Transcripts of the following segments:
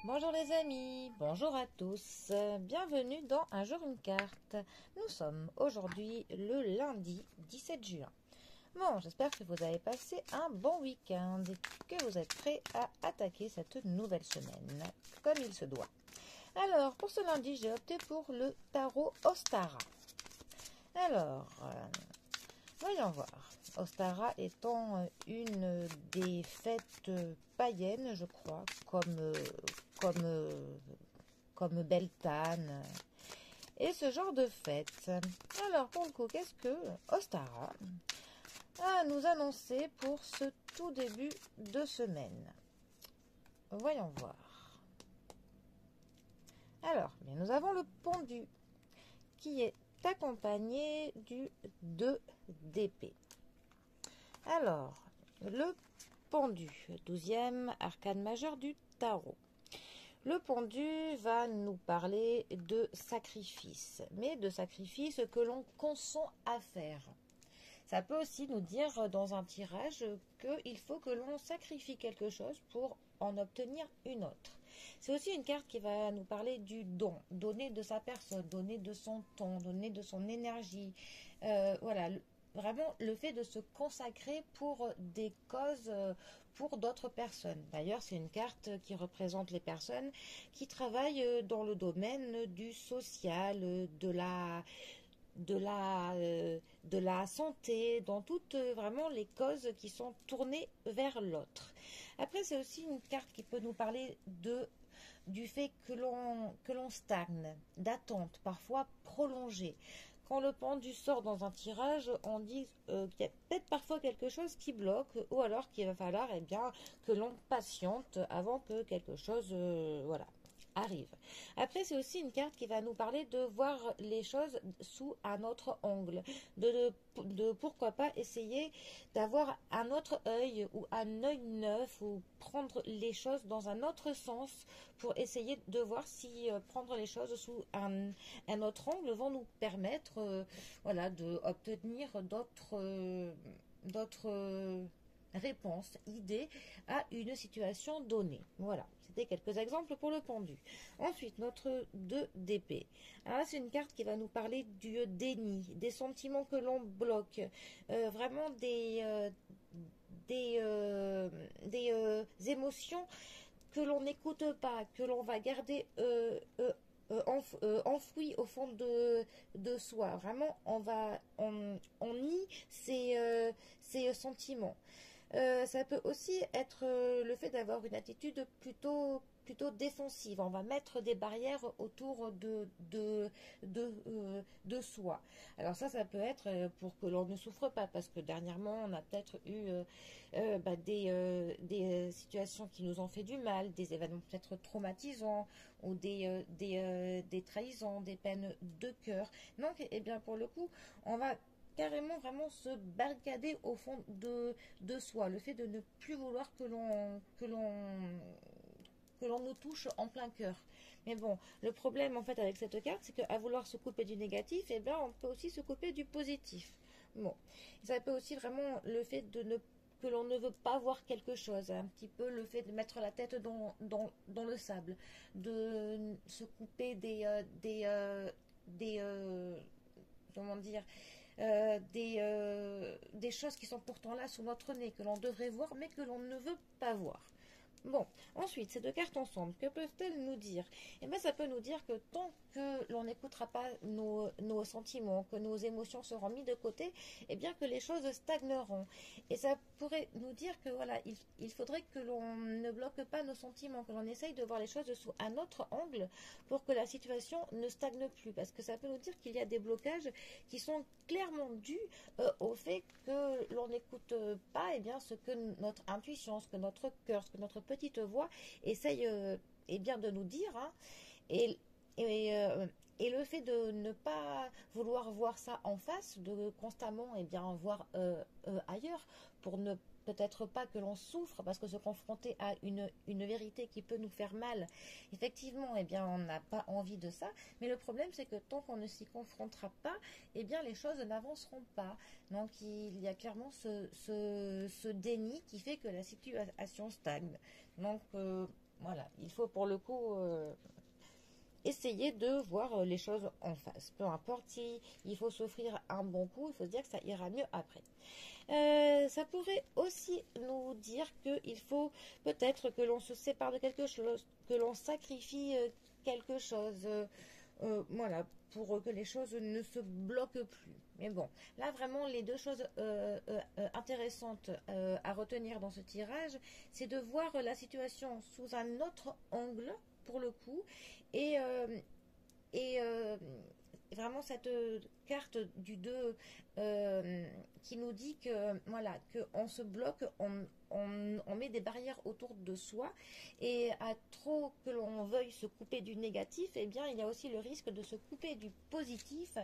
Bonjour les amis, bonjour à tous, bienvenue dans Un jour une carte. Nous sommes aujourd'hui le lundi 17 juin. Bon, j'espère que vous avez passé un bon week-end et que vous êtes prêts à attaquer cette nouvelle semaine comme il se doit. Alors, pour ce lundi, j'ai opté pour le tarot Ostara. Alors, voyons voir. Ostara étant une des fêtes païennes, je crois, comme Beltane et ce genre de fête. Alors, pour le coup, qu'est-ce que Ostara a nous annoncer pour ce tout début de semaine? Voyons voir. Alors, bien, nous avons le pendu qui est accompagné du 2 d'épée. Alors, le pendu, 12e arcane majeur du tarot. Le pendu va nous parler de sacrifice, mais de sacrifice que l'on consent à faire. Ça peut aussi nous dire dans un tirage qu'il faut que l'on sacrifie quelque chose pour en obtenir une autre. C'est aussi une carte qui va nous parler du don, donner de sa personne, donner de son temps, donner de son énergie. Voilà, vraiment le fait de se consacrer pour des causes, pour d'autres personnes. D'ailleurs, c'est une carte qui représente les personnes qui travaillent dans le domaine du social, de la santé, dans toutes vraiment les causes qui sont tournées vers l'autre. Après, c'est aussi une carte qui peut nous parler du fait que l'on stagne, d'attente, parfois prolongée. Quand le pendu sort dans un tirage, on dit qu'il y a peut-être parfois quelque chose qui bloque, ou alors qu'il va falloir que l'on patiente avant que quelque chose arrive. Après, c'est aussi une carte qui va nous parler de voir les choses sous un autre angle, de pourquoi pas essayer d'avoir un autre œil ou un œil neuf ou prendre les choses dans un autre sens pour essayer de voir si prendre les choses sous un autre angle vont nous permettre d'obtenir d'autres réponse, idée à une situation donnée. Voilà, c'était quelques exemples pour le pendu. Ensuite, notre 2 d'épée. Alors là, c'est une carte qui va nous parler du déni, des sentiments que l'on bloque, vraiment des émotions que l'on n'écoute pas, que l'on va garder enfoui au fond de soi. Vraiment, on nie ces sentiments. Ça peut aussi être le fait d'avoir une attitude plutôt défensive. On va mettre des barrières autour de soi. Alors ça peut être pour que l'on ne souffre pas, parce que dernièrement, on a peut-être eu des situations qui nous ont fait du mal, des événements peut-être traumatisants, ou des trahisons, des peines de cœur. Donc, eh bien, pour le coup, on va carrément vraiment se barricader au fond de soi, le fait de ne plus vouloir que l'on nous touche en plein cœur. Mais bon, le problème en fait avec cette carte, c'est qu'à vouloir se couper du négatif, eh bien on peut aussi se couper du positif. Bon, ça peut aussi vraiment le fait que l'on ne veut pas voir quelque chose, un petit peu le fait de mettre la tête dans le sable, de se couper comment dire, des choses qui sont pourtant là sous notre nez, que l'on devrait voir, mais que l'on ne veut pas voir. Bon, ensuite, ces deux cartes ensemble, que peuvent-elles nous dire? Eh bien, ça peut nous dire que tant que l'on n'écoutera pas nos sentiments, que nos émotions seront mises de côté, eh bien que les choses stagneront. Et ça pourrait nous dire que voilà, il faudrait que l'on ne bloque pas nos sentiments, que l'on essaye de voir les choses sous un autre angle pour que la situation ne stagne plus. Parce que ça peut nous dire qu'il y a des blocages qui sont clairement dus au fait que l'on n'écoute pas ce que notre intuition, ce que notre cœur, ce que notre petite voix essaye bien de nous dire, hein. Et le fait de ne pas vouloir voir ça en face, de constamment voir ailleurs, pour ne peut-être pas que l'on souffre, parce que se confronter à une vérité qui peut nous faire mal, effectivement, on n'a pas envie de ça. Mais le problème, c'est que tant qu'on ne s'y confrontera pas, les choses n'avanceront pas. Donc, il y a clairement ce déni qui fait que la situation stagne. Donc, voilà, il faut pour le coup essayer de voir les choses en face. Peu importe si il faut s'offrir un bon coup, il faut se dire que ça ira mieux après. Ça pourrait aussi nous dire qu'il faut peut-être que l'on se sépare de quelque chose, que l'on sacrifie quelque chose, voilà, pour que les choses ne se bloquent plus. Mais bon, là vraiment les deux choses intéressantes à retenir dans ce tirage, c'est de voir la situation sous un autre angle pour le coup et, et vraiment cette carte du 2 qui nous dit que voilà, qu'on se bloque, on met des barrières autour de soi et à trop que l'on veuille se couper du négatif, eh bien il y a aussi le risque de se couper du positif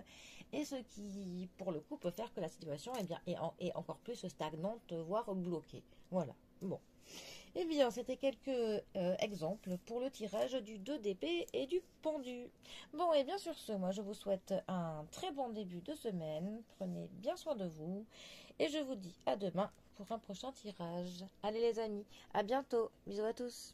et ce qui pour le coup peut faire que la situation est encore plus stagnante, voire bloquée. Voilà, bon. Eh bien, c'était quelques exemples pour le tirage du 2 d'épée et du pendu. Bon, et bien sur ce, moi je vous souhaite un très bon début de semaine. Prenez bien soin de vous. Et je vous dis à demain pour un prochain tirage. Allez les amis, à bientôt. Bisous à tous.